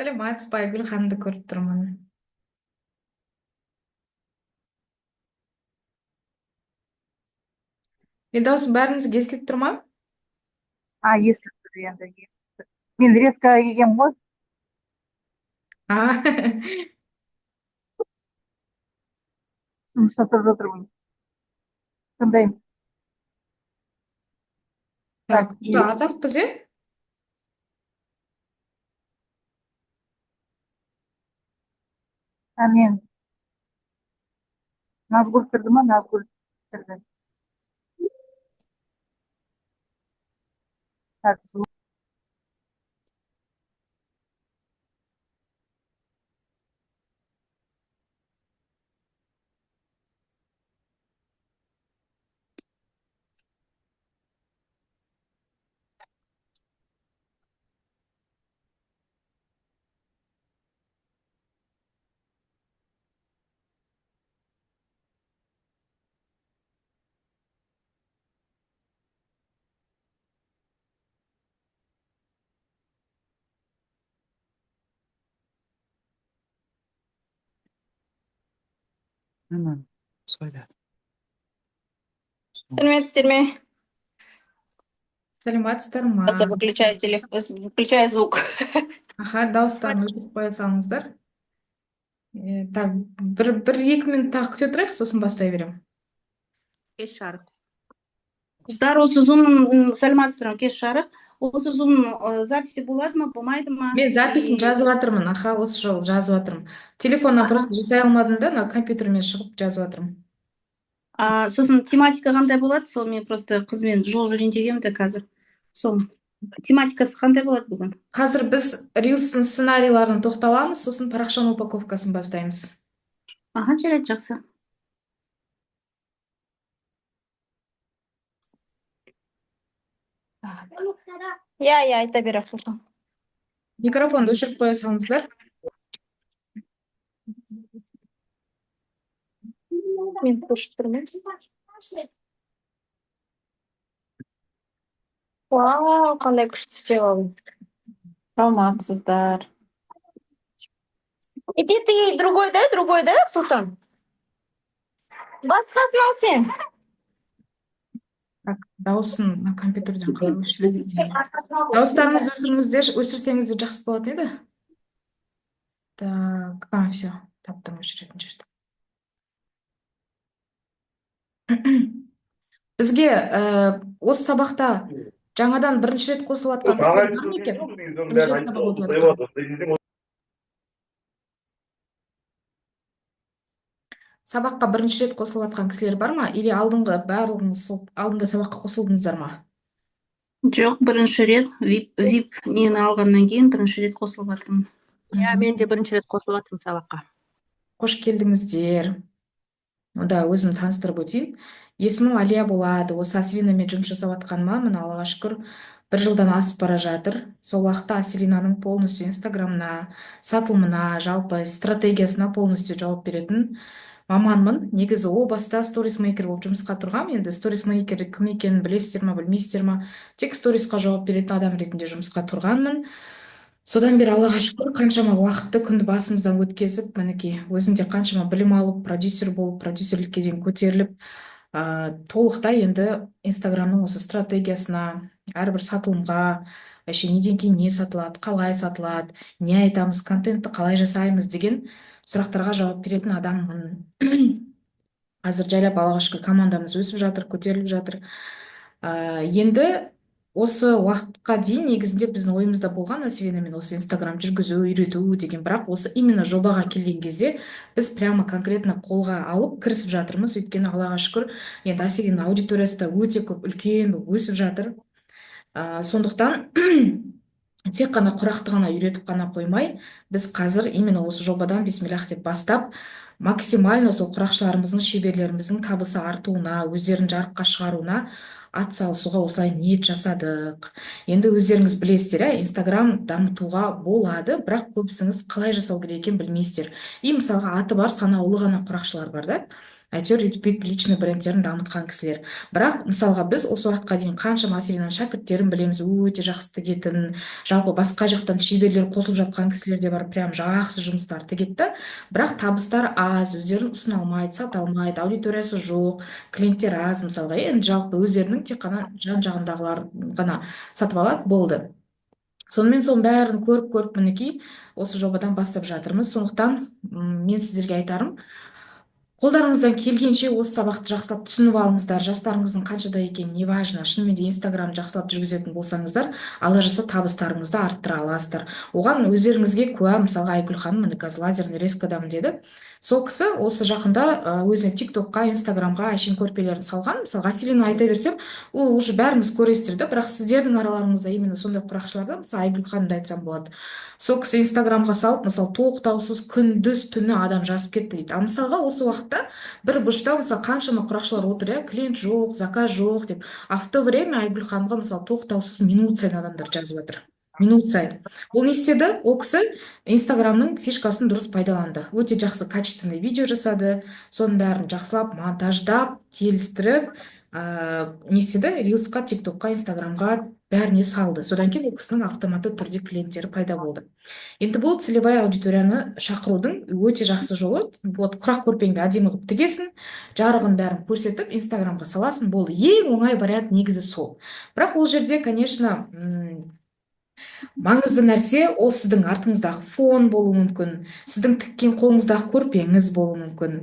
Саламатсыз ба? Айгүл ханымды көріп тұрмын. Мен даусым бәріңізге естіліп тұр ма? Естіліп тұр енді. Мен резко келгем ғой. А, Жұмыс жасап жатырмын. Тыңдаймын. Так, так, да, азатпыз, е? мен Назгүл кірді ма? Назгүл кірді. Так, Сәлеметсіздер ме? Саламатсыздар ма? Хотя выключаю выключаю звук. Аха, дауыстарын өшіріп қоя салыңыздар. Так, бір-екі минут тағы күте тұрайық, сосын бастай беремін. Кеш жарық. Қыздар, осы зумның сәлеметсіздер ме? Кеш жарық. Осы зумның записи болады ма, болмайды ма? Мен записін жазып жатырмын, аха, осы жолы жазып жатырмын. Телефоннан просто жасай алмадым да, мына компьютермен шығып жазып жатырмын. Сосын тематика қандай болады? Сол мен просто қызмен жол жүрейін дегенмін де қазір. Сол тематикасы қандай болады бүгін? Қазір біз рилстің сценарийларын тоқталамыз, сосын парақшаның упаковкасын бастаймыз. Аха, жарайды, жақсы. Иә, айта бер, Ақсұлтан. Микрофонды өшіріп қоя салыңыздар. Мен көшіп тұрмын. Вау, қандай күшті істеп алдың. Саламатсыздар. Иди ты другой, да, Султан? Басқасын ал сен. Так, дауысын мына компьютерден қалай өшіреді? Дауыстарыңызды өшірсеңіздер жақсы болатын еді. Так, все, таптым өшіретін жерді. Бізге осы сабақта жаңадан бірінші рет қосылатын кісілер бар ма екен? Бірінші рет сабақ өтіп жатқан. Сабаққа бірінші рет қосылып жатқан кісілер бар ма? Или барлығыңыз алдыңғы сабаққа қосылдыңыздар ма? Жоқ, бірінші рет VIP нені алғаннан кейін бірінші рет қосылып жатырмын. Иә, мен де бірінші рет қосылып жатырмын сабаққа. Қош келдіңіздер. Онда өзім таныстырып өтейін. Есімім Алия болады. Осы Аселинамен жұмыс жасап жатқаныма міне Аллаға шүкір 1 жылдан асып бара жатыр. Сол уақытта Аселинаның полностью инстаграмына, сатылымына, жалпы стратегиясына полностью жауап беретін маманмын. Негізі о баста сторисмейкер болып жұмысқа тұрғам. Енді сторисмейкер кім екенін білесіздер ма, білмейсіздер ма? Тек сторисқа жауап беретін адам ретінде жұмысқа тұрғанмын. Содан бері Аллаға шүкір қаншама уақытты күнді басымыздан өткізіп, мінекей өзімде қаншама білім алып, продюсер болып, продюсерлікке дейін көтеріліп, толықтай енді инстаграмның осы стратегиясына, әрбір сатылымға, вообще неден кейін не сатылады, қалай сатылады, не айтамыз, контентті қалай жасаймыз деген сұрақтарға жауап беретін адаммын. Қазір жайлап Аллаға шүкір командамыз өсіп жатыр, көтеріліп жатыр. Енді осы уақытқа дейін негізінде біздің ойымызда болған Аселинамен осы инстаграм жүргізу, үйрету деген, бірақ осы именно жобаға келген кезде біз прямо конкретно қолға алып кірісіп жатырмыз. Өйткені Аллаға шүкір енді Аселина аудиториясы да өте көп, үлкен өсіп жатыр. Сондықтан тек қана құрақты ғана үйретіп қана қоймай, біз қазір именно осы жобадан бисмиллах деп бастап, максимально сол құрақшыларымыздың, шеберлеріміздің табысы артуына, өздерін жарыққа шығаруына атсалысуға осылай ниет жасадық. Енді өздеріңіз білесіздер, Инстаграм дамытуға болады, бірақ көбісіңіз қалай жасау керек екенін білмейсіздер. И мысалға аты бар санаулы ғана құрақшылар бар да. Әйтеуір бүйтіп личный брендтерін дамытқан кісілер. Бірақ мысалға біз осы уақытқа дейін қаншама Селенаның шәкірттерін білеміз, өте жақсы тігетін, жалпы басқа жақтан шеберлер қосылып жатқан кісілер де бар, прям жақсы жұмыстар тігеді. Бірақ табыстар аз, өздерін ұсына алмайды, сата алмайды, аудиториясы жоқ, клиенттер аз мысалға. Енді жалпы өздерінің тек қана жан жағындағылар ғана сатып алады, болды. Сонымен соның бәрін көріп мінекей осы жобадан бастап жатырмыз. Сондықтан мен сіздерге айтарым, қолдарыңыздан келгенше осы сабақты жақсылап түсініп алыңыздар. Жастарыңыздың қаншада екенін не важно. Шынымен де Инстаграм жақсылап жүргізетін болсаңыздар, алла жазса табыстарыңызды арттыра аласыздар. Оған өздеріңізге куә, мысалға Айгүл ханым міне қазір лазерный резкадамын деді. Сол кісі осы жақында өзіне ТикТокқа, Инстаграмға әшейін көрпелерін салған. Мысалға Селена айта берсем, ол уже бәріңіз көресіздер да, бірақ сіздердің араларыңызда именно сондай құрақшыларда, мысалы Айгүл ханымды айтсам болады. Сол кісі Инстаграмға салып, мысалы тоқтаусыз күндіз түні адам жазып кетті дейді. Ал мысалға осы уақытта бір бұрышта мысалы қаншама құрақшылар отыр, клиент жоқ, заказ жоқ деп. А в то время Айгүл ханымға мысалы тоқтаусыз минут сайын адамдар жазып жатыр. Минут сайын. Ол не істеді? Ол кісі Инстаграмның фишкасын дұрыс пайдаланды. Өте жақсы качественный видео жасады. Соның бәрін жақсылап монтаждап, келістіріп, не істеді? Рилсқа, ТикТокқа, Инстаграмға бәріне салды. Содан кейін ол кісінің автоматты түрде клиенттері пайда болды. Енді бұл целевая аудиторияны шақырудың өте жақсы жолы. Вот құрақ көрпеңді әдемі қылып тігесің, жарығын бәрін көрсетіп, Инстаграмға саласың, болды. Ең оңай вариант негізі сол. Бірақ ол жерде, конечно, маңызды нәрсе ол сіздің артыңыздағы фон болуы мүмкін, сіздің тіккен қолыңыздағы көрпеңіз болуы мүмкін,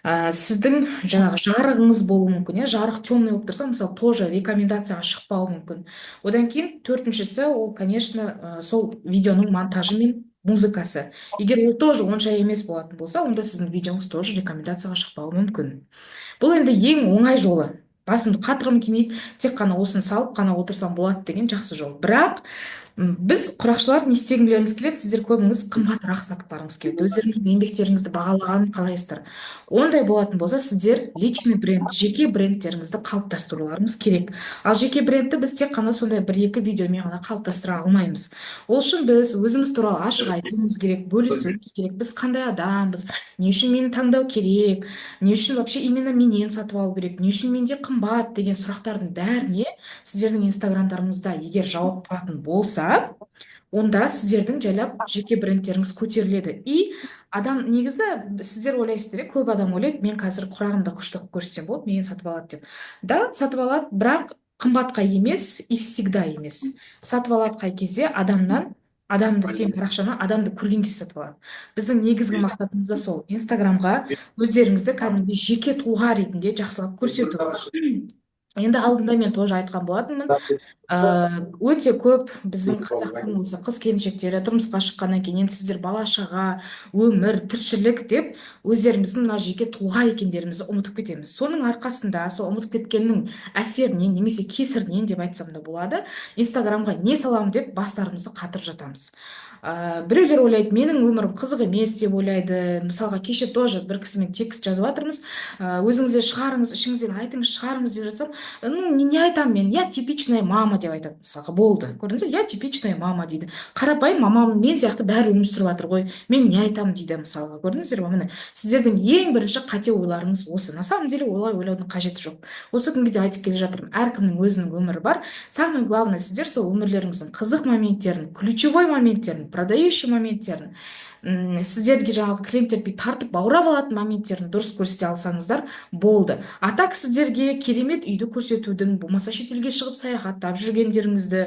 сіздің жаңағы жарығыңыз болуы мүмкін. Жарық темный болып тұрса, мысалы, тоже рекомендацияға шықпауы мүмкін. Одан кейін төртіншісі ол, конечно, сол видеоның монтажы мен музыкасы. Егер ол тоже онша емес болатын болса, онда сіздің видеоңыз тоже рекомендацияға шықпауы мүмкін. Бұл енді ең оңай жолы. Басымды қатырғым келмейді, тек қана осыны салып қана отырсам болады деген жақсы жол. Бірақ біз құрақшылар не істегілеріңіз келеді, сіздер көбіңіз қымбатырақ сатқыларыңыз келеді. Өздеріңіздің еңбектеріңізді бағалағанын қалайсыздар. Ондай болатын болса, сіздер личный бренд, жеке брендтеріңізді қалыптастыруларыңыз керек. Ал жеке брендті біз тек қана сондай бір-екі видеомен ғана қалыптастыра алмаймыз. Ол үшін біз өзіміз туралы ашық айтуымыз керек, бөлісуіміз керек. Біз қандай адамбыз, не үшін мені таңдау керек, не үшін вообще именно менен сатып алу керек, не үшін менде қымбат деген сұрақтардың бәріне сіздердің инстаграмдарыңызда егер жауап тұратын болса, онда сіздердің жайлап жеке брендтеріңіз көтеріледі. И адам негізі сіздер ойлайсыздар, көп адам ойлайды, мен қазір құрағымды күшті қылып көрсетсем болады, менен сатып алады деп. Да, сатып алады, бірақ қымбатқа емес и всегда емес. Сатып алады қай кезде адамды сен парақшаны адамды көрген кезде сатып алады. Біздің негізгі мақсатымыз да сол. Инстаграмға өздеріңізді кәдімгі жеке тұлға ретінде жақсылап көрсету. Енді алдында мен тоже айтқан болатынмын. Өте көп біздің қазақтың осы қыз-келіншектері тұрмысқа шыққаннан кейін енді сіздер бала-шаға, өмір, тіршілік деп өздеріміздің мына жеке тұлға екендерімізді ұмытып кетеміз. Соның арқасында, сол ұмытып кеткеннің әсерінен немесе кесірінен деп айтсам да болады, Инстаграмға не саламын деп бастарымызды қатырып жатамыз. Біреулер ойлайды, менің өмірім қызық емес деп ойлайды. Мысалға кеше тоже бір кісімен текст жазып жатырмыз. Өзіңіздер шығарыңыз, ішіңізден айтыңыз, шығарыңыз деп жатсам, ну не айтамын мен, я типичная мама деп айтады. Мысалға болды. Көрдіңіздер, я типичная мама дейді. Қарапайым мамам мен сияқты бәрі өмір сүріп жатыр ғой. Мен не айтамын дейді мысалға. Көрдіңіздер ме? Міне сіздердің ең бірінші қате ойларыңыз осы. На самом деле олай ойлаудың қажеті жоқ. Осы күнге де айтып келе жатырмын. Әркімнің өзінің өмірі бар. Самое главное, сіздер сол өмірлеріңіздің қызық моменттерін, ключевой моменттерін, продающий моменттерін, сіздерге жаңағы клиенттерді тартып баурап алатын моменттерін дұрыс көрсете алсаңыздар болды. А так сіздерге керемет үйді көрсетудің, болмаса шетелге шығып саяхаттап жүргендеріңізді,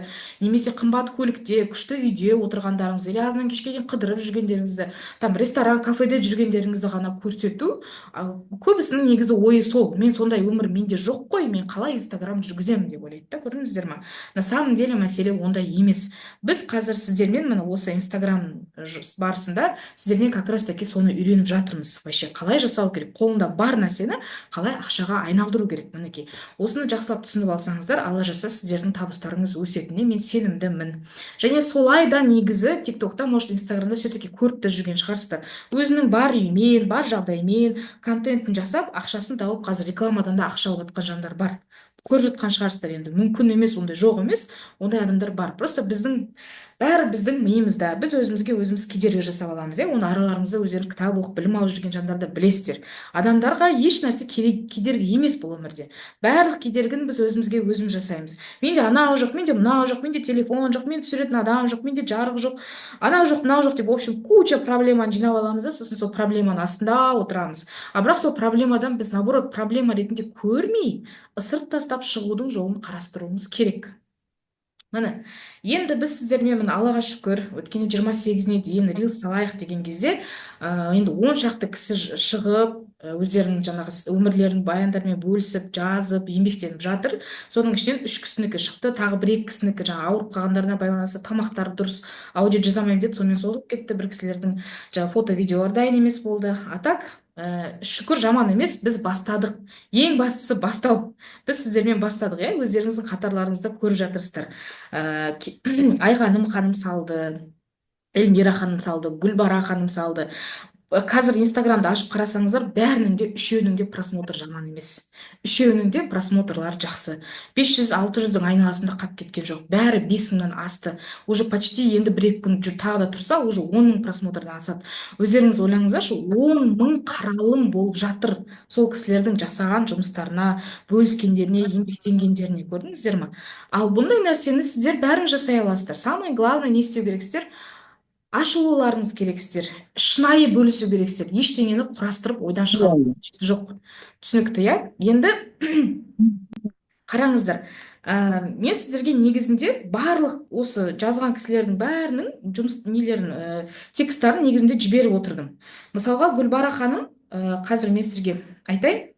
немесе қымбат көлікте, күшті үйде отырғандарыңызды, или азаннан кешке дейін қыдырып жүргендеріңізді, там ресторан, кафеде жүргендеріңізді ғана көрсету. Көбісінің негізі ойы сол. Мен сондай өмір менде жоқ қой, мен қалай Инстаграм жүргіземін деп ойлайды да, көрдіңіздер ме? На самом деле мәселе ондай емес. Біз қазір сіздермен міне осы Инстаграм барысында да сіздермен как раз таки соны үйреніп жатырмыз. Вообще қалай жасау керек, қолыңда бар нәрсені қалай ақшаға айналдыру керек. Мінекей осыны жақсылап түсініп алсаңыздар, алла жазса сіздердің табыстарыңыз өсетініне мен сенімдімін. Және солай да негізі тиктокта, может инстаграмда все-таки көріп те жүрген шығарсыздар. Өзінің бар үйімен, бар жағдаймен контентін жасап ақшасын тауып қазір рекламадан да ақша алып жатқан жандар бар. Көріп жатқан шығарсыздар. Енді мүмкін емес, ондай жоқ емес, ондай адамдар бар. Просто бәрі біздің миымызда. Біз өзімізге өзіміз кедергі жасап аламыз. Оны араларыңызда өздерің кітап оқып білім алып жүрген жандарда білесіздер. Адамдарға еш нәрсе кедергі емес бұл өмірде. Барлық кедергіні біз өзімізге өзіміз жасаймыз. Менде анау жоқ, менде мынау жоқ, менде телефон жоқ, менде түсіретін адам жоқ, менде жарық жоқ, анау жоқ, мынау жоқ деп, в общем, куча проблеманы жинап аламыз да, сосын сол проблеманың астында отырамыз. А бірақ сол проблемадан біз наоборот проблема ретінде көрмей, ысырып тастап шығудың жолын қарастыруымыз керек. Міне, енді біз сіздермен Аллаға шүкір, өткенде 28-іне дейін рилс салайық деген кезде, енді 10 шақты кісі шығып, өздерінің жаңағы өмірлерін баяндармен бөлісіп, жазып, еңбектеніп жатыр. Соның ішінен 3 кісінікі шықты, тағы 1-2 кісінікі жаңа ауырып қалғандарына байланысты тамақтары дұрыс, аудио жазамаймын деді, сонымен созылып кетті. Бір кісілердің жаңа фото, видеолар дайын емес болды. А так, шүкір жаман емес, біз бастадық. Ең бастысы бастау. Біз сіздермен бастадық, өздеріңіздің қатарларыңызда көріп жатырсыздар. Айғаным ханым салды, Эльмира ханым салды, Гүлбара ханым салды. Қазір инстаграмды ашып қарасаңыздар, бәрінің де үшеуінің де просмотр жаман емес. Үшеуінің де просмотрлар жақсы. 500-600-дің айналасында қап кеткен жоқ. Бәрі 5000-нан асты. Уже почти енді 1-2 күн тағы да тұрса, уже 10.000 просмотрдан асады. Өздеріңіз ойлаңыздаршы, 10.000 қаралым болып жатыр. Сол кісілердің жасаған жұмыстарына, бөліскендеріне, еңбектенгендеріне, көрдіңіздер ме? Ал бұндай нәрсені сіздер бәрін жасай аласыздар. Самое главное не істеу керексіздер? Ашылуларыңыз керексіздер, шынайы бөлісу керексіздер, ештеңені құрастырып ойдан шығару жоқ. Түсінікті, Енді қараңыздар, мен сіздерге негізінде барлық осы жазған кісілердің бәрінің жұмыс тексттарын негізінде жіберіп отырдым. Мысалға, Гүлбара ханым, қазір мен сіздерге айтайын,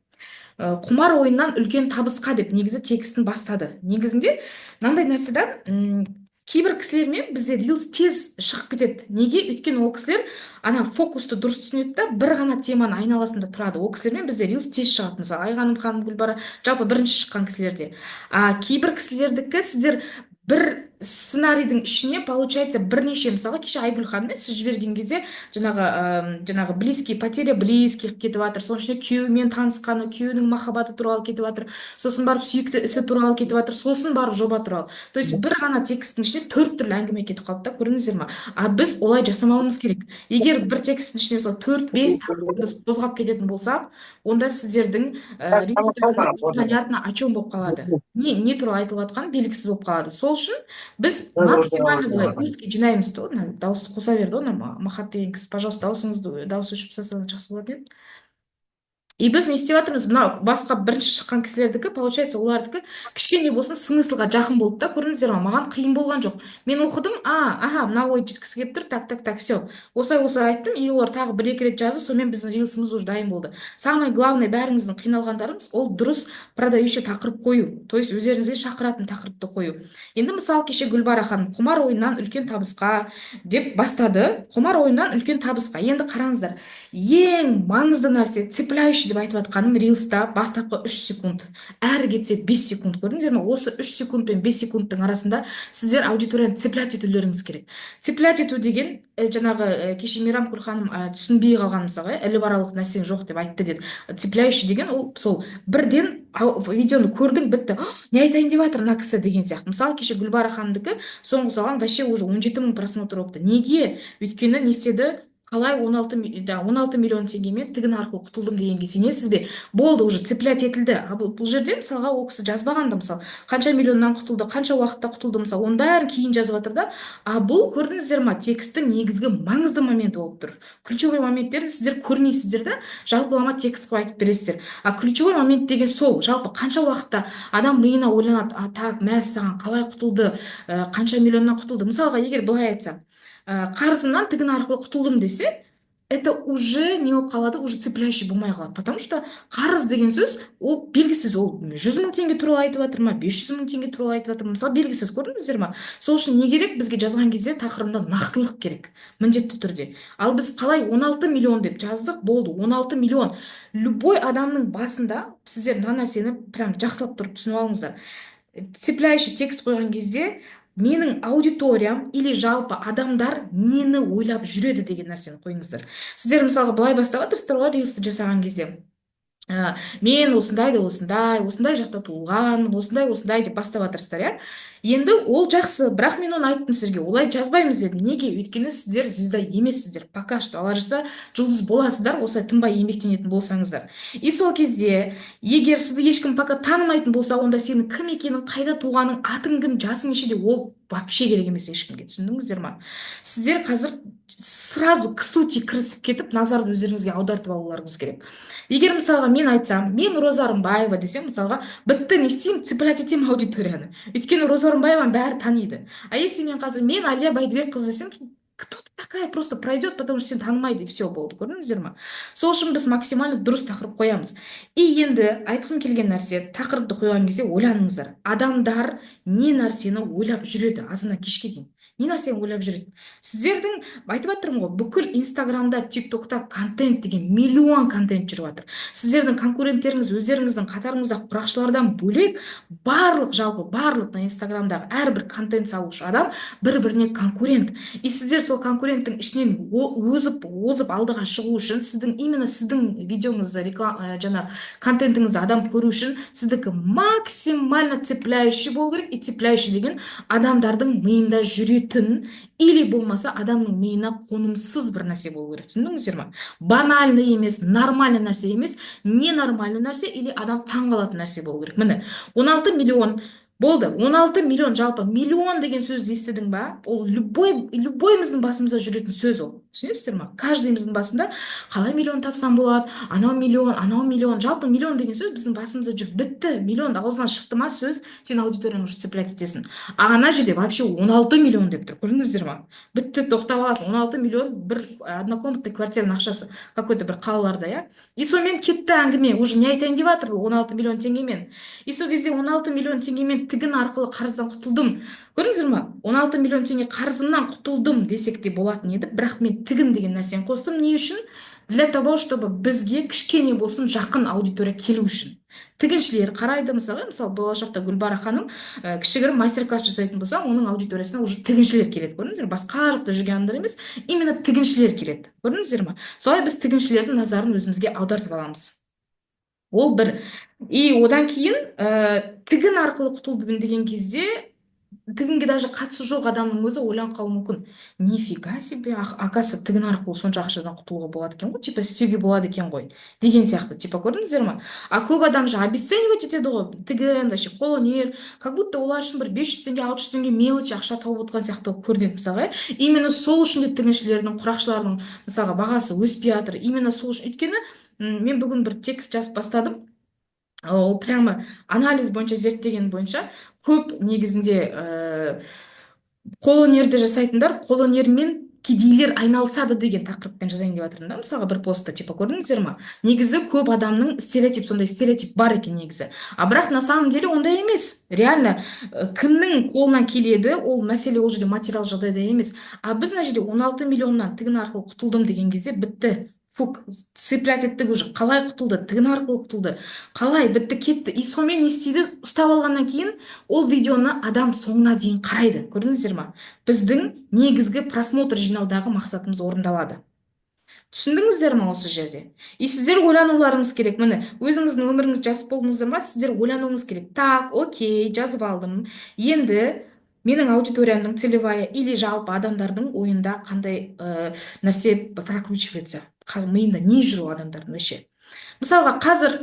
құмар ойыннан үлкен табысқа деп негізі текстін бастады. Негізінде мынандай нәрседен кейбір кісілермен бізде рилс тез шығып кетеді. Неге? Өйткені ол кісілер ана фокусты дұрыс түсінеді да, бір ғана теманың айналасында тұрады. Ол кісілермен бізде рилс тез шығады. Мысалы, Айғаным ханым, Гүлбара, жалпы бірінші шыққан кісілерде. Кейбір кісілердікі сіздер бір сценарийдің ішіне, получается, бірнеше, мысалы, кеше Айгүл ханым сіз жіберген кезде жаңағы близкий, потеря близких кетіп жатыр, соның ішінде күйеуімен танысқаны, күйеуінің махаббаты туралы кетіп жатыр, сосын барып сүйікті ісі туралы кетіп жатыр, сосын барып жоба туралы. То есть бір ғана тексттің ішіне 4 түрлі әңгіме кетіп қалды да, көрдіңіздер ме? Біз олай жасамауымыз керек. Егер бір тексттің ішіне сол 4-5 тақырыпты қозғап кететін болсақ, онда сіздердің понятно о чем болып қалады. Не туралы айтылып жатқаны белгісіз болып қалады. Сол үшін біз максимально былай устки жинаймыз. Дауысты қоса берді, Махат деген кісі, пожалуйста, дауысы өшіп тастасаңыз жақсы болатын еді. И біз не істеп жатырмыз? Мынау басқа бірінші шыққан кісілердікі, получается, олардікі кішкене болсын смыслға жақын болды да, көрдіңіздер ме? Маған қиын болған жоқ. Мен оқыдым, мына ой жеткісі келіп тұр, так, все. Осылай айттым, и олар тағы 1-2 рет жазды, сонымен біздің рилсіміз уже дайын болды. Самое главное, бәріңіздің қиналғандарыңыз, ол дұрыс продающий тақырып қою. То есть өздеріңізге шақыратын тақырыпты қою. Енді мысалы, кеше Гүлбара ханым құмар ойыннан үлкен табысқа деп бастады. Құмар ойыннан үлкен табысқа. Енді қараңыздар, ең маңызды нәрсе, цепляющий деп айтып жатқаным рилста бастапқы 3 секунд, әрі кетсе 5 секунд. Көрдіңіздер ме? Осы 3 секунд пен 5 секундтың арасында сіздер аудиторияны цеплять етулеріңіз керек. Цеплять ету деген, жаңағы кеше Мейрамкүл ханым түсінбей қалған, мысалы, іліп нәрсең жоқ деп айтты деді. Цепляющий деген ол сол бірден видеоны көрдің, бітті. Не айтайын деп жатыр мына кісі деген сияқты. Мысалы, кеше Гүлбара ханымдікі соңғы салған вообще уже 17.000 просмотр болыпты. Неге? Өйткені не істеді? Қалай 16 миллион теңгемен тігін арқылы құтылдым дегенге сенесіз бе? Болды, уже цеплять етілді. Бұл жерде мысалға ол кісі жазбағанда, мысалы, қанша миллионнан құтылды, қанша уақытта құтылды, мысалы, оның бәрін кейін жазып жатыр да. Бұл көрдіңіздер ме? Тексттің негізгі маңызды моменті болып тұр. Ключевой моменттерді сіздер көрмейсіздер да, жалпылама текст қылып айтып бересіздер. Ключевой момент деген сол, жалпы қанша уақытта адам миына ойланады, так, мәссаған қалай құтылды, қанша миллионнан құтылды. Мысалға, егер былай айтса, қарызымнан тігін арқылы құтылдым десе, это уже не болып қалады, уже цепляющий болмай қалады. Потому что қарыз деген сөз ол белгісіз, ол 100 мың теңге туралы айтып жатыр ма, 500 мың теңге туралы айтып жатыр ма, мысалы белгісіз, көрдіңіздер ма? Сол үшін не керек? Бізге жазған кезде тақырыбында нақтылық керек, міндетті түрде. Ал біз қалай 16 миллион деп жаздық, болды, 16 миллион. Любой адамның басында сіздер мына нәрсені прям жақсылап тұрып түсініп алыңыздар. Цепляющий текст қойған кезде менің аудиториям или жалпы адамдар нені ойлап жүреді деген нәрсені қойыңыздар. Сіздер мысалға былай бастап жатырсыздар ғой рилсті жасаған кезде. Мен осындай жақта туылғанмын, осындай деп бастап жатырсыздар, иә? Енді ол жақсы, бірақ мен оны айттым сіздерге, олай жазбаймыз дедім. Неге? Өйткені сіздер звезда емессіздер. Пока что алла жазса жұлдыз боласыздар, осылай тынбай еңбектенетін болсаңыздар. И сол кезде, егер сізді ешкім пока танымайтын болса, онда сенің кім екенің, қайда туғаның, атың кім, жасың нешеде, ол вообще керек емес ешкімге. Түсіндіңіздер ма? Сіздер қазір сразу к сути кірісіп кетіп, назарды өздеріңізге аудартып алуларыңыз керек. Егер мысалға мен айтсам, мен Роза Рымбаева десем, мысалға, бітті не істеймін, цеплять етемін аудиторияны. Өйткені Роза Рымбаеваны бәрі таниды. А если мен қазір мен Алия Байдыбекқызы десем, кто ты такая, просто пройдет, потому что сен танымайды, и все болды, көрдіңіздер ма? Сол үшін біз максимально дұрыс тақырып қоямыз. И енді айтқым келген нәрсе, тақырыпты қойған кезде ойланыңыздар. Адамдар не нәрсені ойлап жүреді азынан кешке дейін? Не нәрсені ойлап жүреді? Сіздердің, айтып жатырмын ғой, бүкіл Инстаграмда, ТикТокта контент деген миллион контент жүріп жатыр. Сіздердің конкуренттеріңіз өздеріңіздің қатарыңызда құрақшылардан бөлек жалпы барлық Инстаграмдағы әрбір контент салушы адам бір-біріне конкурент. И сіздер сол конкуренттің ішінен озып алдыға шығу үшін, именно сіздің видеоңызды, жаңа контентіңізді адам көру үшін сіздікі максимально цепляющий болу керек. И цепляющий деген адамдардың миында жүретін или болмаса адамның миына қонымсыз бір нәрсе болу керек. Түсіндіңіздер ма? Банальный емес, нормальный нәрсе емес, ненормальный нәрсе или адам таңғалатын нәрсе болу керек. Міне, 16 миллион болды. 16 миллион, жалпы миллион деген сөзді естідің ба? Ол любойымыздың басымызда жүретін сөз ол. Түсінесіздер ма? Каждыйымыздың басында қалай миллион тапсам болады? Анау миллион, жалпы миллион деген сөз біздің басымызда жүр. Бітті, миллион аузынан шықты ма сөз, сен аудиторияны уже цеплять етесің. А ана жерде вообще 16 миллион деп тұр. Көрдіңіздер ма? Бітті, тоқтап аласың. 16 миллион бір однокомнатный квартираның ақшасы какой-то бір қалаларда, иә? И сонымен кетті әңгіме. Уже не айтайын деп жатыр 16 миллион теңгемен. И сол кезде 16 миллион теңгемен тігін арқылы қарыздан құтылдым. Көрдіңіздер ма? 16 миллион теңге қарызымнан құтылдым десек те болатын еді, бірақ мен тігін деген нәрсені қостым. Не үшін? Для того, чтобы бізге кішкене болсын жақын аудитория келу үшін. Тігіншілер қарайды, мысалы болашақта Гүлбара ханым кішігірім мастер-класс жасайтын болса, оның аудиториясына уже тігіншілер келеді. Көрдіңіздер ме? Басқа жақта жүрген адамдар емес, именно тігіншілер келеді. Көрдіңіздер ме? Солай біз тігіншілердің назарын өзімізге аудартып аламыз. Ол бір. И одан кейін тігін арқылы құтылдым деген кезде тігінге даже қатысы жоқ адамның өзі ойланып қалуы мүмкін. Нифига себе, оказывается, тігін арқылы сонша ақшадан құтылуға болады екен ғой, типа істеуге болады екен ғой деген сияқты, типа көрдіңіздер ма? А көп адам же обесценивать етеді ғой, тігін, вообще қолөнер, как будто олар үшін бір 500 теңге, 600 теңге мелочь ақша тауып отқан сияқты көрінеді мысалға. Именно сол үшін де тігіншілердің, құрақшылардың мысалға бағасы өспей жатыр. Именно сол үшін, өйткені мен бүгін бір текст жазып бастадым. Ол прямо анализ бойынша, зерттеген бойынша көп негізінде қолөнерді жасайтындар қолөнермен кедейлер айналысады деген тақырыппен жазайын деп жатырмын да, мысалға бір постта, типа көрдіңіздер ма? Негізі көп адамның сондай стереотип бар екен негізі. А бірақ на самом деле ондай емес. Реально кімнің қолынан келеді, ол мәселе ол жерде материал жағдайда емес. А біз мына жерде 16 миллионнан тігін арқылы құтылдым деген кезде бітті. Цеплять еттік уже. Қалай құтылды? Тігін арқылы құтылды. Қалай? Бітті, кетті. И сонымен не істейді? Ұстап алғаннан кейін ол видеоны адам соңына дейін қарайды. Көрдіңіздер ма? Біздің негізгі просмотр жинаудағы мақсатымыз орындалады. Түсіндіңіздер ма осы жерде? И сіздер ойлануларыңыз керек. Міне, өзіңіздің өміріңіз жазып болдыңыздар ма? Сіздер ойлануыңыз керек. Так, окей, жазып алдым. Енді менің аудиториямның целевая или жалпы адамдардың ойында қандай нәрсе прокручивается. Қазір миында не жүр адамдардың ше. Мысалға қазір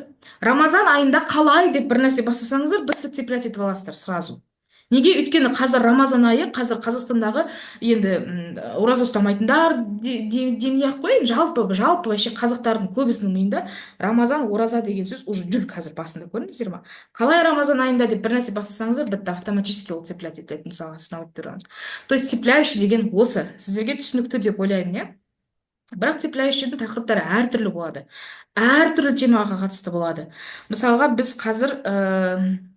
Рамазан айында қалай деп бір нәрсе бастасаңыздар, бітті цеплять етіп аласыздар сразу. Неге? Өйткені қазір Рамазан айы, қазір Қазақстандағы енді ораза ұстамайтындар демей-ақ қояйын, жалпы вообще қазақтардың көбісінің миында Рамазан, ораза деген сөз уже жүр қазір басында, көрдіңіздер ма? Қалай Рамазан айында деп бір нәрсе бастасаңыздар, бітті автоматически ол цеплять етіледі, мысалы сынап тұрған. То есть цепляющий деген осы. Сіздерге түсінікті деп ойлаймын, иә? бірақ цепляющийдің тақырыптары әртүрлі болады. Әртүрлі темаға қатысты болады. Мысалға біз қазір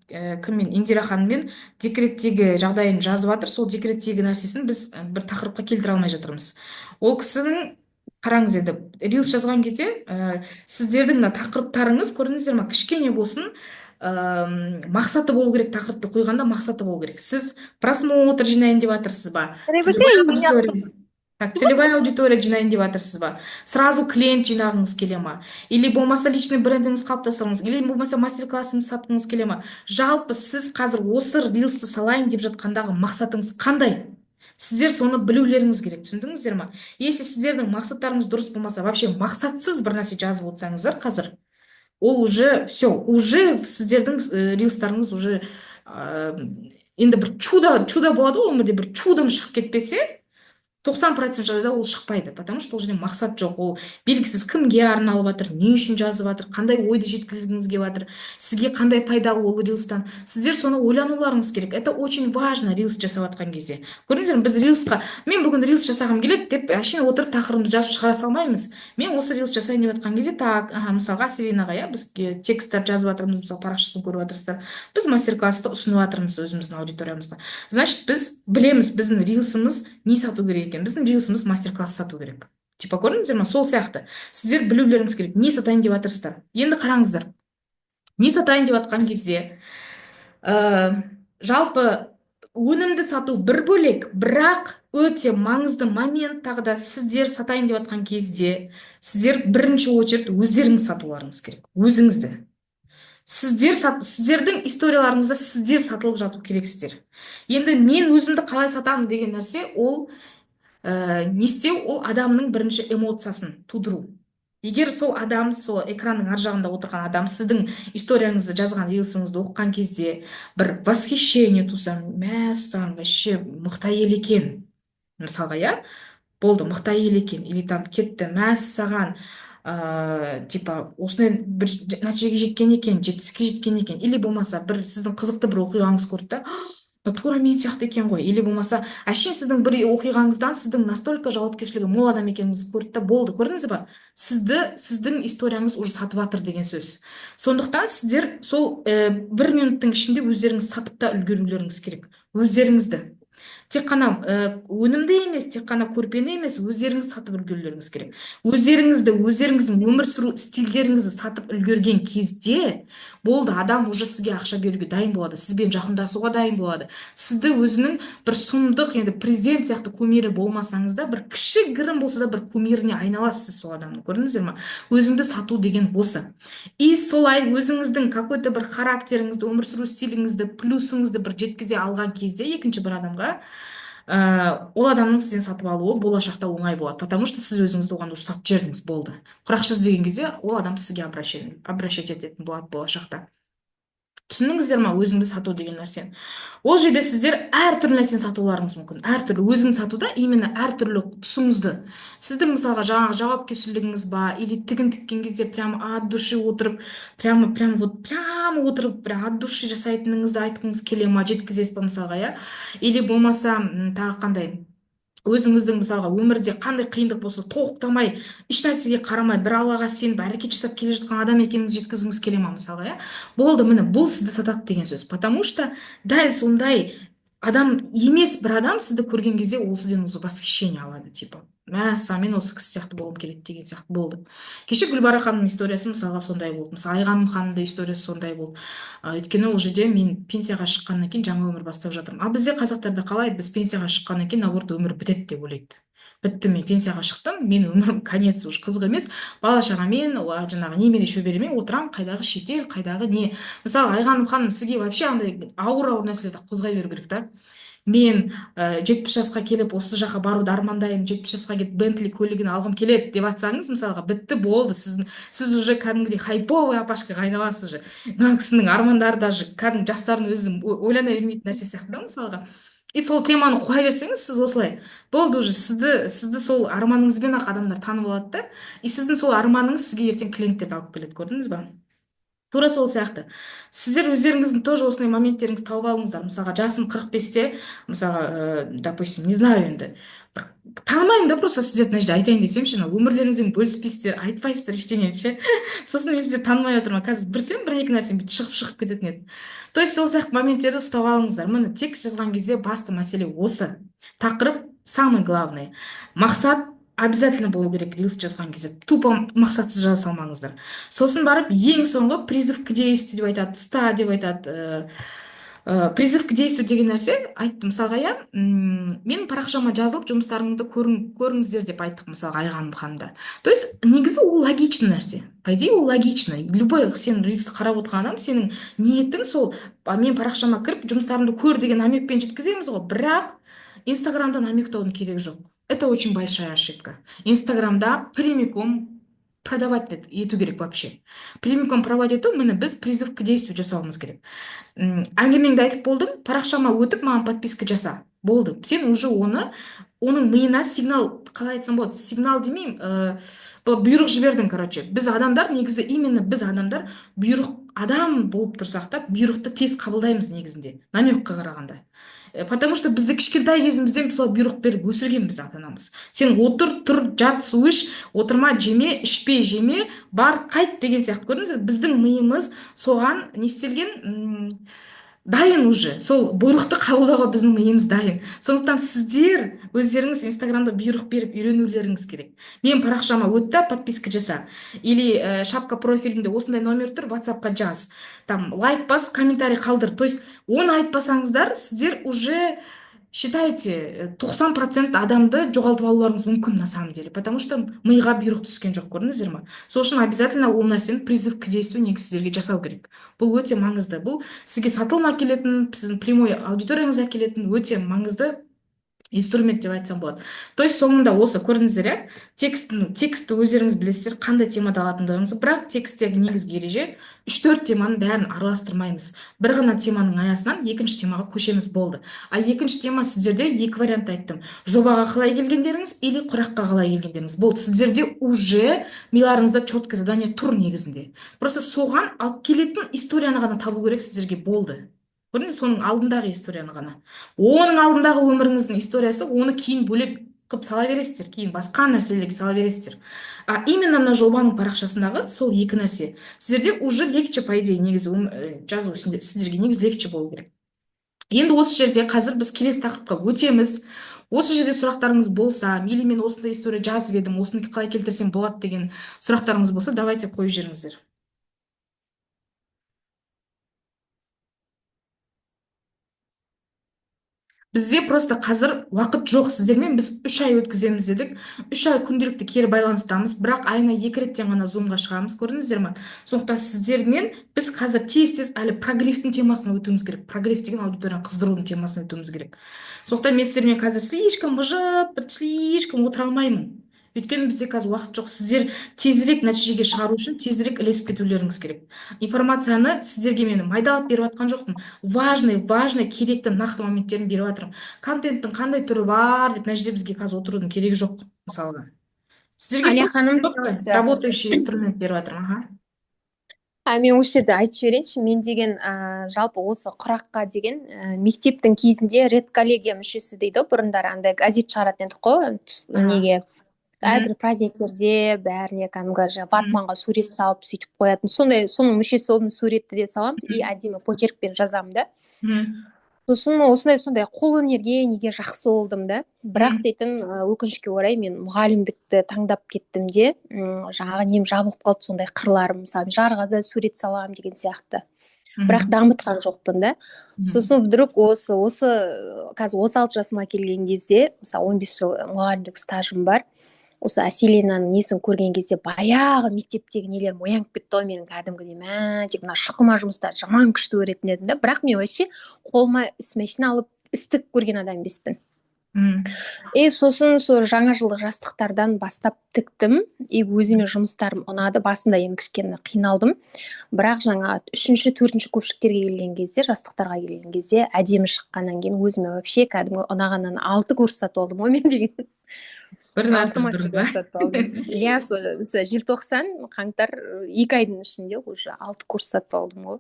кіммен Индира ханыммен декреттегі жағдайын жазып жатыр. Сол декреттегі нәрсесін біз бір тақырыпқа келтіре алмай жатырмыз. Ол кісінің қараңыз енді рилс жазған кезде сіздердің мына тақырыптарыңыз көрдіңіздер ма, кішкене болсын мақсаты болу керек. Тақырыпты қойғанда мақсаты болу керек. Сіз просмотр жинайын деп жатырсыз ба? Целевая аудитория. Так, целевая аудитория жинайын деп жатырсыз ба? Сразу клиент жинағыңыз келе ма? Или болмаса личный брендіңіз қалыптасаңыз, или болмаса мастер-классыңыз сатқыңыз келе ма? Жалпы сіз қазір осы рилсті салайын деп жатқандағы мақсатыңыз қандай? Сіздер соны білулеріңіз керек, түсіндіңіздер ма? Если сіздердің мақсаттарыңыз дұрыс болмаса, вообще мақсатсыз бір нәрсе жазып отырсаңыздар қазір, ол уже все, уже сіздердің рилстарыңыз уже енді бір чудо болады ғой, өмірде бір чудом шығып кетпесе, 90% жағдайда ол шықпайды, потому что ол жерде мақсат жоқ. Ол белгісіз кімге арналып жатыр, не үшін жазып жатыр, қандай ойды жеткізгіңіз келіп жатыр, сізге қандай пайда ол рилстан. Сіздер соны ойлануларыңыз керек. Это очень важно рилс жасап жатқан кезде. Көрдіңіздер ме, біз рилсқа, мен бүгін рилс жасағым келеді деп әшейін отырып тақырыбымызды жазып шығара салмаймыз. Мен осы рилс жасайын деп жатқан кезде, так, мысалға Селенаға, иә, біз тексттер жазып жатырмыз, мысалы парақшасын көріп жатырсыздар. Біз мастер-классты ұсынып жатырмыз өзіміздің аудиториямызға. Значит, біз білеміз біздің рилсымыз не сату керек екен. Біздің рилсымыз мастер-класс сату керек. Типа көрдіңіздер ма, сол сияқты. Сіздер білулеріңіз керек, не сатайын деп жатырсыздар. Енді қараңыздар. Не сатайын деп жатқан кезде, жалпы өнімді сату бір бөлек, бірақ өте маңызды момент тағы да сіздер сатайын деп жатқан кезде, сіздер бірінші очередь өздеріңіз сатуларыңыз керек. Өзіңізді. Сіздердің историяларыңызда сіздер сатылып жату керексіздер. Енді мен өзімді қалай сатамын деген нәрсе, ол не істеу, ол адамның бірінші эмоциясын тудыру. Егер сол адам, сол экранның ар жағында отырған адам сіздің историяңызды жазған рилсіңізді оқыған кезде бір восхищение туса, мәссаған, вообще мықты әйел екен, мысалға, иә, болды, мықты әйел екен, или там кетті, мәссаған, типа осындай бір нәтижеге жеткен екен, жетістікке жеткен екен, или болмаса бір сіздің қызықты бір оқиғаңыз көрді да, тура мен сияқты екен ғой, или болмаса әшейін сіздің бір оқиғаңыздан сіздің настолько жауапкершілігі мол адам екеніңізді көрді да, болды, көрдіңіз ба, сіздің историяңыз уже сатып жатыр деген сөз. Сондықтан сіздер сол 1 минуттың ішінде өздеріңіз сатып та үлгерулеріңіз керек, өздеріңізді. Тек қана өнімді емес, тек қана көрпені емес, өздеріңіз сатып үлгерулеріңіз керек. Өздеріңіздің өмір сүру стильдеріңізді сатып үлгерген кезде, болды, адам уже сізге ақша беруге дайын болады, сізбен жақындасуға дайын болады. Сізді өзінің бір сұмдық, енді президент сияқты кумирі болмасаңыз да, бір кішігірім болса да бір кумиріне айналасыз сол адамның, көрдіңіздер ма? Өзіңді сату деген осы. И солай өзіңіздің какой-то бір характеріңізді, өмір сүру стиліңізді, плюсыңызды бір жеткізе алған кезде екінші бір адамға, ол адамның сізден сатып алуы болашақта оңай болады, потому что сіз өзіңізді оған уже сатып жібердіңіз, болды. Құрақ іздеген кезде ол адам сізге обращать ететін болады болашақта. Түсіндіңіздер ма, өзіңді сату деген нәрсені? Ол жерде сіздер әртүрлі нәрсені сатуларыңыз мүмкін. Әртүрлі өзіңді сатуда именно әртүрлі тұсыңызды. Сіздің мысалға жаңағы жауапкершілігіңіз ба, или тігін тіккен кезде прямо от души отырып, прямо отырып, прямо от души жасайтыныңызды айтқыңыз келе ма, жеткізесіз ба мысалға, иә? Или болмаса тағы қандай? Өзіңіздің мысалға өмірде қандай қиындық болса тоқтамай, еш нәрсеге қарамай, бір Аллаға сеніп әрекет жасап келе жатқан адам екеніңізді жеткізгіңіз келе ма мысалға, иә? Болды, міне бұл сізді сатады деген сөз. Потому что дәл сондай адам емес бір адам сізді көрген кезде ол сізден уже восхищение алады, типа, мәссаған, мен осы кісі сияқты болғым келеді деген сияқты, болды. Кеше Гүлбара ханымның историясы мысалға сондай болды. Мысалы Айғаным ханымның историясы сондай болды. Өйткені ол жерде мен пенсияға шыққаннан кейін жаңа өмір бастап жатырмын. А бізде қазақтарда қалай, біз пенсияға шыққаннан кейін наоборот өмір бітеді деп ойлайды. Бітті, мен пенсияға шықтым, мен өмірім конец, уж қызық емес, бала шағамен, жаңағы немере шөберемен отырам, қайдағы шетел, қайдағы не. Мысалы Айғаным ханым сізге вообще андай ауыр нәрселерді қозғай беру керек та. Мен 70 жасқа келіп осы жаққа баруды армандаймын, 70 жасқа келіп Бентли көлігін алғым келеді деп атсаңыз, мысалға, бітті, болды, сіз уже кәдімгідей хайповый апашкаға айналасыз уже. Мына кісінің армандары даже кәдімгі жастардың өзі ойлана бермейтін нәрсе сияқты да, мысалға. И сол теманы қоя берсеңіз, сіз осылай, болды, уже сізді сол арманыңызбен ақ адамдар танып алады да, и сіздің сол арманыңыз сізге ертең клиенттерді алып келеді, көрдіңіз ба? тура сол сияқты сіздер өздеріңіздің тоже осындай моменттеріңізді тауып алыңыздар. Мысалға жасым 45-те, мысалға, допустим, не знаю енді, бір танымаймын да, просто сіздерді мына жерде айтайын десем ше, өмірлеріңізбен бөліспейсіздер, айтпайсыздар ештеңені ше. Сосын мен сіздерді танымай отырмын. Қазір бір екі нәрсе бүйтіп шығып кететін еді. То есть сол сияқты моменттерді ұстап алыңыздар. Міне текст жазған кезде басты мәселе осы. Тақырып самый главный. Мақсат обязательно болу керек рилс жазған кезде. Тупо мақсатсыз жаза салмаңыздар. Сосын барып ең соңғы призыв к действию деп айтады, ста деп айтады. Призыв к действию деген нәрсе айттым мысалға, иә, мен парақшама жазылып жұмыстарыңызды көріңіздер деп айттық мысалға Айғаным ханымда. То есть негізі ол логичный нәрсе. По идее ол логичный. Любой сен рилс қарап отырған адам сенің ниетің сол мен парақшама кіріп жұмыстарымды көр деген намекпен жеткіземіз ғой. Бірақ Инстаграмда намектаудың керегі жоқ. Это очень большая ошибка. Инстаграмда прямиком продавать ету керек вообще. Прямиком продавать ету, міне біз призыв к действию жасауымыз керек. Әңгімеңді айтып болдың, парақшама өтіп маған подписка жаса. Болды. Сен уже оның миына сигнал, қалай айтсам болады, сигнал демеймін, бұйрық жібердің, короче. Біз адамдар, негізі именно біз адамдар бұйрық адам болып тұрсақ та, бұйрықты тез қабылдаймыз негізінде, намекқа қарағанда. Потому что бізді кішкентай кезімізден сол бұйрық беріп өсірген біз ата-анамыз. Сен отыр, тұр, жат, су іш, отырма, жеме, ішпе, жеме, бар, қайт деген сияқты. Көрдіңіздер, біздің миымыз соған не істелген, дайын уже. Сол бұйрықты қабылдауға біздің миымыз дайын. Сондықтан сіздер өздеріңіз Инстаграмда бұйрық беріп үйренулеріңіз керек. Мен парақшама өтті, подписка жаса. Или шапка профилінде осындай номер тұр, WhatsAppқа жаз. Там лайк бас, комментарий қалдыр. То есть оны айтпасаңыздар, сіздер уже считайте 90% адамды жоғалтып алуларыңыз мүмкін на самом деле, потому что миға бұйрық түскен жоқ, көрдіңіздер ме? Сол үшін обязательно ол нәрсені призыв к действию негізі сіздерге жасау керек. Бұл өте маңызды. Бұл сізге сатылым әкелетін, сіздің прямой аудиторияңыз әкелетін өте маңызды инструмент деп айтсам болады. То есть соңында осы көрдіңіздер, иә? Текстті өздеріңіз білесіздер, қандай темада алатындығыңызды, бірақ тексттегі негізгі ереже 3-4 теманың бәрін араластырмаймыз. Бір ғана теманың аясынан екінші темаға көшеміз болды. А екінші тема сіздерде екі вариант айттым. Жобаға қалай келгендеріңіз или құраққа қалай келгендеріңіз. Болды, сіздерде уже миларыңызда четкое задание тұр негізінде. Просто соған алып келетін историяны ғана табу керек сіздерге, болды. Көрдіңіз, соның алдындағы историяны ғана. Оның алдындағы өміріңіздің историясы, оны кейін бөлек қып сала бересіздер, кейін басқа нәрселерге сала бересіздер. Именно мына жобаның парақшасындағы сол екі нәрсе. Сіздерде уже легче, по идее, негізі жазу сіздерге негізі легче болу керек. Енді осы жерде қазір біз келесі тақырыпқа өтеміз. Осы жерде сұрақтарыңыз болса, или мен осындай история жазып едім, осыны қалай келтірсем болады деген сұрақтарыңыз болса, давайте қойып жіберіңіздер. Бізде просто қазір уақыт жоқ сіздермен, біз 3 ай өткіземіз дедік. 3 ай күнделікті кері байланыстамыз, бірақ айына 2 реттен ғана зумға шығамыз, көрдіңіздер ме? Сондықтан сіздермен біз қазір тез әлі прогревтің темасына өтуіміз керек. Прогрев деген аудиторияны қыздырудың темасына өтуіміз керек. Сондықтан мен сіздермен қазір слишком отыра алмаймын. Өйткені бізде қазір уақыт жоқ. Сіздер тезірек нәтижеге шығару үшін тезірек ілесіп кетулеріңіз керек. Информацияны сіздерге мен майдалап беріп жатқан жоқпын. Важный, керекті нақты моменттерін беріп жатырмын. Контенттің қандай түрі бар деп мына жерде бізге қазір отырудың керегі жоқ, мысалға. Сіздерге Алия ханым, работающий инструмент беріп жатырмын. мен осы жерде айтып жіберейінші, мен деген жалпы осы құраққа деген мектептің кезінде редколлегия мүшесі дейді, бұрындары андай газет шығаратын едік қой, неге әрбір праздниктерде бәріне кәдімгі ватманға сурет салып сөйтіп қоятын. Соның мүшесі болдым, суретті де саламын и әдемі почеркпен жазамын да. Сосын осындай қол өнерге неге жақсы болдым да. Бірақ дейтін өкінішке орай мен мұғалімдікті таңдап кеттім де, жаңағы нем жабылып қалды, сондай қырларым, мысалы жарға да сурет саламын деген сияқты. Бірақ дамытқан жоқпын да. Сосын вдруг осы қазір 36 жасыма келген кезде, мысалы 15 жыл мұғалімдік стажым бар. Осы Әселенаның несін көрген кезде баяғы мектептегі нелерім оянып кетті ғой, менің кәдімгідей тек мына шұқыма жұмыстар жаман күшті көретін едім да. Бірақ мен вообще қолыма іс-машина алып істік көрген адам емеспін. Сосын жаңа жылдық жастықтардан бастап тіктім. Өзіме жұмыстарым ұнады. Басында енді кішкене қиналдым. Бірақ жаңа 3-4 көпшіктерге келген кезде, жастықтарға келген кезде әдемі шыққаннан кейін өзіме вообще кәдімгі ұнағаннан 6 курс сатып алдым ғой мен деген. бір нарта алтыма бір сигарет ма? сатып алдым. Иә, желтоқсан, қаңтар 2 айдың ішінде уже 6 курс сатып алдым ғой.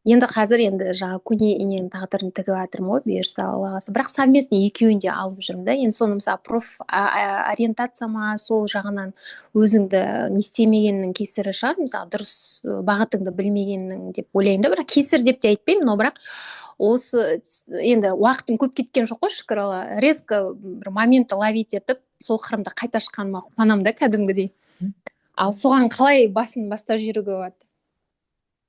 Енді қазір жаңа көне иненің тағдырын тігіп жатырмын ғой, бұйырса Алла қаласа. Бірақ совместный екеуін де алып жүрмін да. Енді соны мысалы ориентация ма, сол жағынан өзіңді не істемегеннің кесірі шығар, мысалы дұрыс бағытыңды білмегеннің деп ойлаймын да. Бірақ кесір деп те айтпаймын, но бірақ осы енді уақытым көп кеткен жоқ қой, шүкір Алла. Резко бір моментті ловить етіп, сол қырымды қайта шыққаныма қуанамын да кәдімгідей. Ал соған қалай бастап жүруге болады?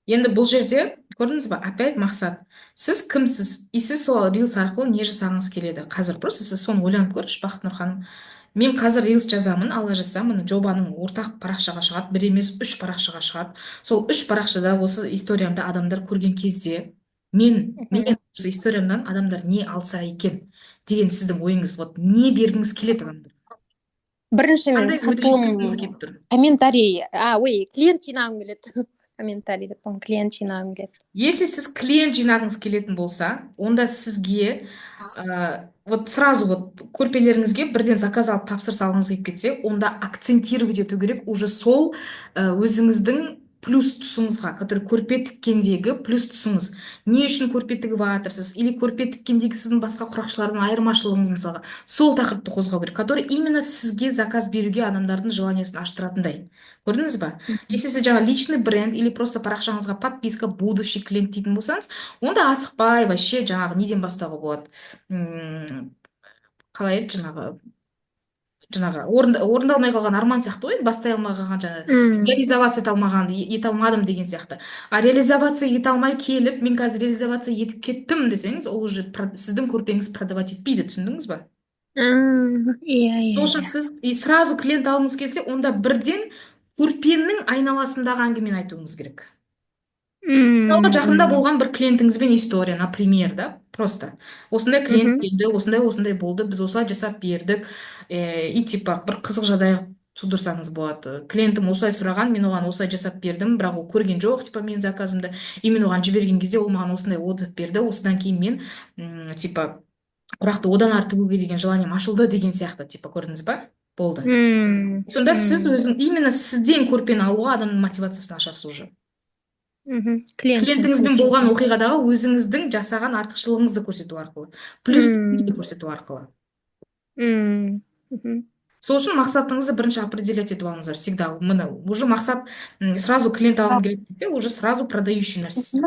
Енді бұл жерде көрдіңіз ба, опять мақсат. Сіз кімсіз? И сіз сол рилс арқылы не жасағыңыз келеді? Қазір просто сіз соны ойланып көріңізші, Бақытнұр ханым. Мен қазір рилс жазамын, алла жазса, міне жобаның ортақ парақшаға шығады, бір емес 3 парақшаға шығады. Сол 3 парақшада осы историямды адамдар көрген кезде, менен осы историямдан адамдар не алса екен деген сіздің ойыңыз, вот не бергіңіз келеді адамдар? Бірінші мен Қандай өтініш жеткізгіңіз келіп тұр? комментарий, клиент жинағым келеді. Комментарий деп қоймын, клиент жинағым келеді. Если сіз клиент жинағыңыз келетін болса, онда сізге вот сразу вот көрпелеріңізге бірден заказ алып тапсырыс алғыңыз келіп кетсе, онда акцентировать ету керек уже сол өзіңіздің плюс тұсыңызға, который көрпе тіккендегі плюс тұсыңыз. Не үшін көрпе тігіп жатырсыз? Или көрпе тіккендегі сіздің басқа құрақшылардың айырмашылығыңыз мысалға. Сол тақырыпты қозғау керек, который именно сізге заказ беруге адамдардың желаниясын аштыратындай. Көрдіңіз ба? Если сіз жаңа личный бренд или просто парақшаңызға подписка будущий клиент дейтін болсаңыз, онда асықпай вообще жаңағы неден бастауға болады. Қалай еді жаңағы орындалмай қалған арман сияқты ғой, бастай алмай қалған жаңағы реализоваться ете алмадым деген сияқты. А реализовация ете алмай келіп, мен қазір реализовация етіп кеттім десеңіз, ол уже сіздің көрпеңіз продавать етпейді, түсіндіңіз ба? Иә. Сол үшін сіз сразу клиент алғыңыз келсе, онда бірден көрпенің айналасындағы әңгімені айтуыңыз керек. Мысалға жақында болған бір клиентіңізбен история, например, да, просто. Осындай клиент келді, осындай болды, біз осылай жасап бердік, и типа бір қызық жағдай тудырсаңыз болады. Клиентім осылай сұраған, мен оған осылай жасап бердім, бірақ ол көрген жоқ, типа мен заказымды, и мен оған жіберген кезде ол маған осындай отзыв берді, осыдан кейін мен типа құрақты одан ары тігуге деген желанием ашылды деген сияқты, типа көрдіңіз ба? Болды. Сонда сіз именно сізден көрпені алуға адамның мотивациясын ашасыз уже. Клиентіңізбен болған оқиғадағы өзіңіздің жасаған артықшылығыңызды көрсету арқылы, плюс көрсету арқылы. Сол үшін мақсатыңызды бірінші определять етіп алыңыздар всегда. Міне уже мақсат сразу клиент алғым келіп кетсе, уже сразу продающий нәрсесі.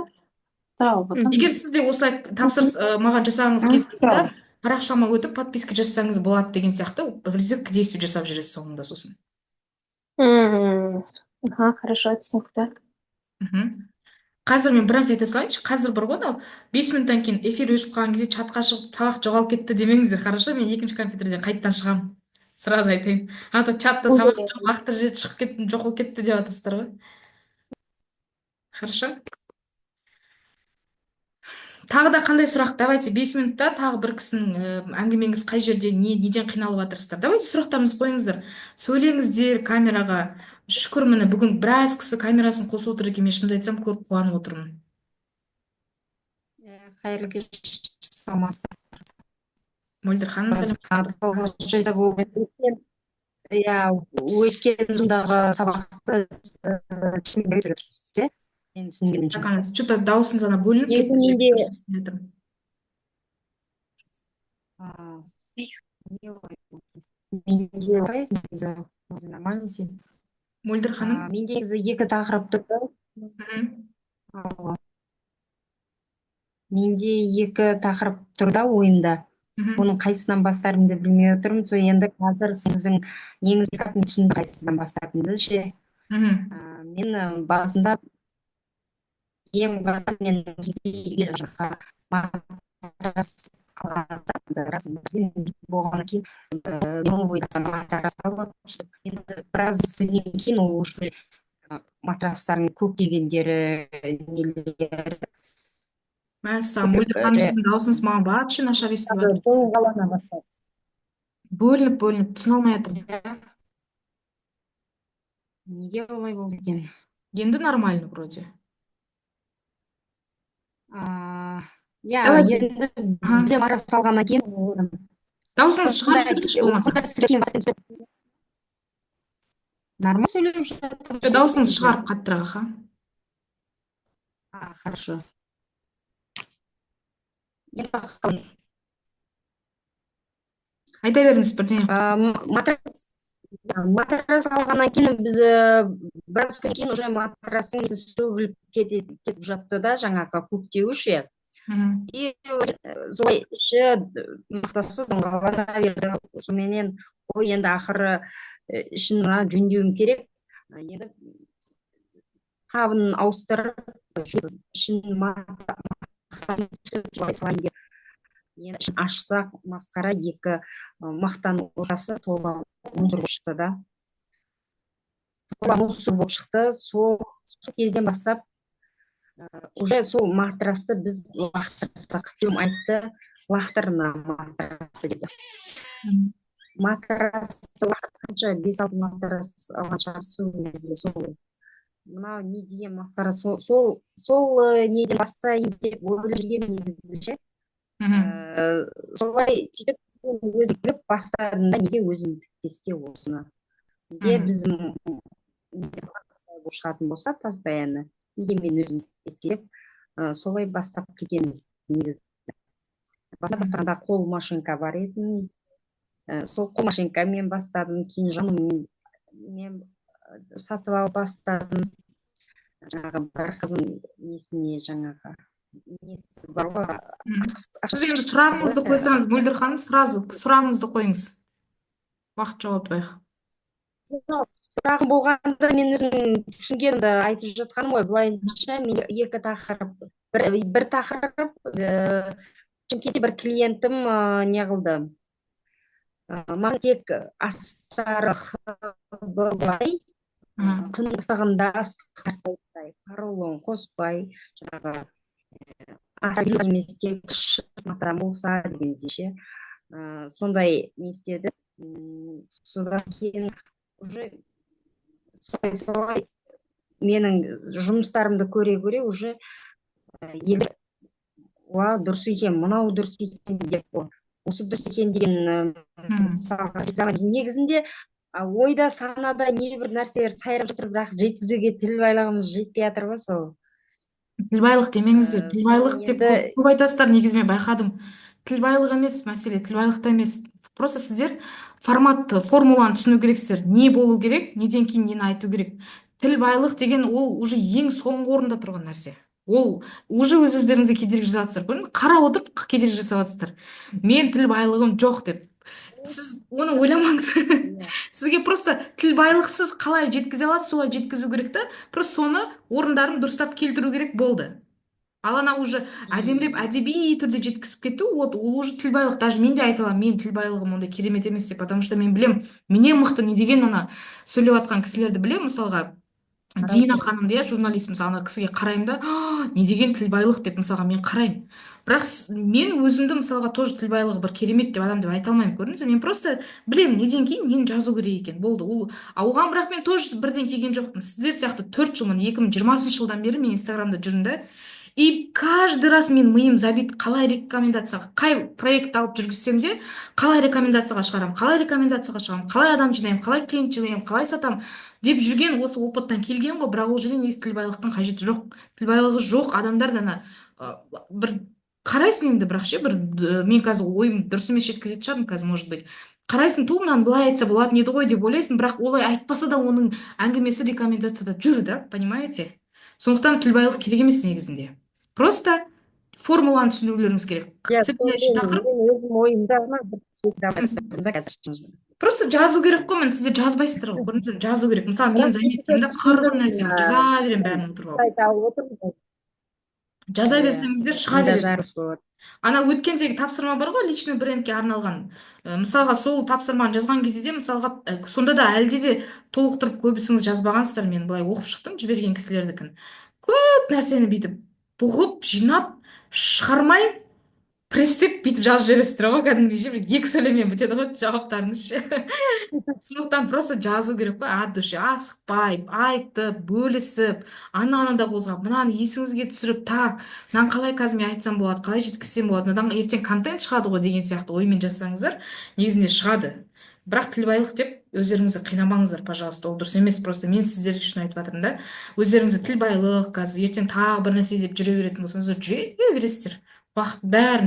Егер сізде осылай тапсырыс маған жасағыңыз келсе, парақшама өтіп подписка жасасаңыз болады деген сияқты призыв к действию жасап жүресіз соңында сосын. Хорошо, түсінікті. Қазір мен біраз айта салайыншы, қазір бір ғой, 5 минуттан кейін эфир өшіп қалған кезде чатқа шығып сабақ жоғалып кетті демеңіздер, хорошо, мен екінші компьютерден қайттан шығамын. Сразу айтайын. А то чатта сабақ уақыты жетіп шығып кетті, жоқ болып кетті деп жатырсыздар ғой. Хорошо? Тағы да қандай сұрақ? Давайте 5 минутта тағы бір кісінің әңгімеңіз қай жерде, неден қиналып жатырсыздар? Давайте сұрақтарыңызды қойыңыздар. Сөйлеңіздер камераға. Шүкір, міне бүгін біраз кісі камерасын қосып отыр екен, мен шынымды айтсам көріп қуанып отырмын. Қайырлы кеш, саламатсыздар. Мөлдір ханым, Иә, өткен жылдағы сабақты что-то даусыңыз ана бөлініп кетті. Мөлдір ханым. Менде негізі екі тақырып тұрды. Менде екі тақырып тұрда ойымда. Оның қайсынан бастарымды білмей отырмын. Сол енді қазір сіздің неңізді түсініп қайсынан бастарымды ше. Мен басында ең бар мен болғаннан кейін біраз кейін ол уже матрастардың көптегендері нелері. Мәссаған, Мөлдір ханым, сіздің даусыңыз маған вообще нашар естіліп жатыр. Бөлініп, түсіне алмай жатырмын. Неге олай болды екен? Енді нормально вроде. Иә, енді бізде матрас салғаннан кейін Даусыңыз шығарып сөйлеңізші болмаса. Нормально сөйлеп жатырмын. Жоқ, даусыңызды шығарып қаттырақ, аха. Хорошо. Айта беріңіз бірдеңе. Матрас алғаннан кейін біз біраз күннен кейін уже матрастың несі сөгіліп кетіп жатты да, жаңағы көктеуі ше. И солай іші мақтасы доңғалана берді. Соменен ой енді ақыры ішін жөндеуім керек. Енді қабын ауыстырып ішін салайын деп. Енді ішін ашсақ масқара екі мақтан ортасы тола мусор болып шықты да. Тола мусор болып шықты. Сол кезден бастап уже сол матрасты біз лақтырдық. Күйеуім айтты, лақтырма матрасты деді. Матрасты лақтырғанша 5-6 матрас алғанша сол мынау не деген масқара, сол неден бастайын деп ойлап жүргенмін негізі ше. Солай сөйтіп өзім біліп бастадым да, неге өзім тікпеске осыны. Неге біз болып шығатын болса постоянно, неге мен өзім тікпеске деп солай бастап кеткенбіз негізі. Бастағанда қол машинка бар еді. Сол қол машинкамен бастадым, кейін жаным мен сатып алып бастадым. Жаңағы бір қызым несіне жаңағы несі бар ғой. Сіз енді сұрағыңызды қойсаңыз, Мөлдір ханым, сразу сұрағыңызды қойыңыз. Уақыт жоғалтпайық. Сұрағым болғанда мен өзім түсінгенімді айтып жатқаным ғой. Былайынша мен екі тақырып, бір тақырып, Шымкентте бір клиентім не қылды. Маған тек астары былай, күн ыстығында ыстықтардай, поролон қоспай, жаңағы аса емес тек шырматан болса дегенде ше. Сондай не істеді. Содан кейін уже солай менің жұмыстарымды көре уже елді дұрыс екен, мынау дұрыс екен деп, осы дұрыс екен деген негізінде ойда санада небір нәрселер сайрап жатыр, бірақ жеткізуге тіл байлығымыз жетпей жатыр ғой сол. Тіл байлық демеңіздер. Тіл байлық деп көп айтасыздар, негізі мен байқадым. Тіл байлық емес мәселе, тіл байлықта емес. Просто сіздер формуланы түсіну керексіздер. Не болу керек, неден кейін нені айту керек. Тіл байлық деген ол уже ең соңғы орында тұрған нәрсе. Ол уже өз-өздеріңізге кедергі жасап жатсыздар. Қарап отырып кедергі жасап жатсыздар. Мен тіл байлығым жоқ деп. Сіз оны ойламаңыз. Сізге просто тіл байлықсыз қалай жеткізе аласыз, солай жеткізу керек та. Просто соны орындарын дұрыстап келтіру керек болды. Ал ана уже әдемілеп әдеби түрде жеткізіп кету, ол уже тіл байлық. Даже мен де айта аламын, мен тіл байлығым ондай керемет емес деп, потому что мен білем, менен мықты не деген ана сөйлеп жатқан кісілерді білем, мысалға Дина ханымды, иә, журналист, мысалы, ана кісіге қараймын да, не деген тіл байлық деп, мысалға, мен қараймын. Бірақ мен өзімді, мысалға, тоже тіл байлығы бір керемет деп адам деп айта алмаймын, көрдіңіз бе? Мен просто білемін, неден кейін нені жазу керек екен, болды. Оған бірақ мен тоже бірден келген жоқпын. Сіздер сияқты 4 жыл, 2020 жылдан бері мен Инстаграмда жүрмін да. И каждый раз мен миым забит, қалай рекомендацияға, қай проект алып жүргізсем де, қалай рекомендацияға шығарам, қалай адам жинаймын, қалай клиент жинаймын, қалай сатам деп жүрген осы опыттан келген ғой. Бірақ ол жерде негізі тіл байлықтың қажеті жоқ. Тіл байлығы жоқ адамдар да бір қарайсың енді, бірақ ше, мен қазір ойым дұрыс емес жеткізетін шығармын қазір, может быть. Қарайсың, мынаны былай айтса болатын еді ғой деп ойлайсың, бірақ олай айтпаса да оның әңгімесі рекомендацияда жүр да, понимаете? Сондықтан тіл байлық керек емес негізінде. Просто формуланы түсінулеріңіз керек. Өзім ойымда просто жазу керек қой, мен сіздер жазбайсыздар ғой, көрдіңіздер, жазу керек. Мысалы, мен заметкемде қырғын нәрсені жаза беремін бәрін отырып. Жаза берсеңіздер шыға береді. Ана өткендегі тапсырма бар ғой, личный брендке арналған. Мысалға, сол тапсырманы жазған кезде, мысалға, сонда да әлде де толықтырып көбісіңіз жазбағансыздар. Мен былай оқып шықтым, жіберген кісілердікін. Көп нәрсені бүйтіп бұғып, жинап, шығармай, пресеп бүйтіп жазып жібересіздер ғой кәдімгідей ше, бір 2 сөйлеммен бітеді ғой жауаптарыңыз ше. Сондықтан просто жазу керек қой, от души, асықпай, айтып, бөлісіп, ананы қозғап, мынаны есіңізге түсіріп, так, мынаны қалай қазір мен айтсам болады, қалай жеткізсем болады, мынадан ертең контент шығады ғой деген сияқты оймен жазсаңыздар, негізінде шығады. Бірақ тілбайлық деп өздеріңізді қинамаңыздар, пожалуйста, ол дұрыс емес. Просто мен сіздер үшін айтып жатырмын да. Өздеріңізді тілбайлық, қазір ертең тағы бір нәрсе деп жүре беретін болсаңыз, жүре бересіздер. Уақыт бәрін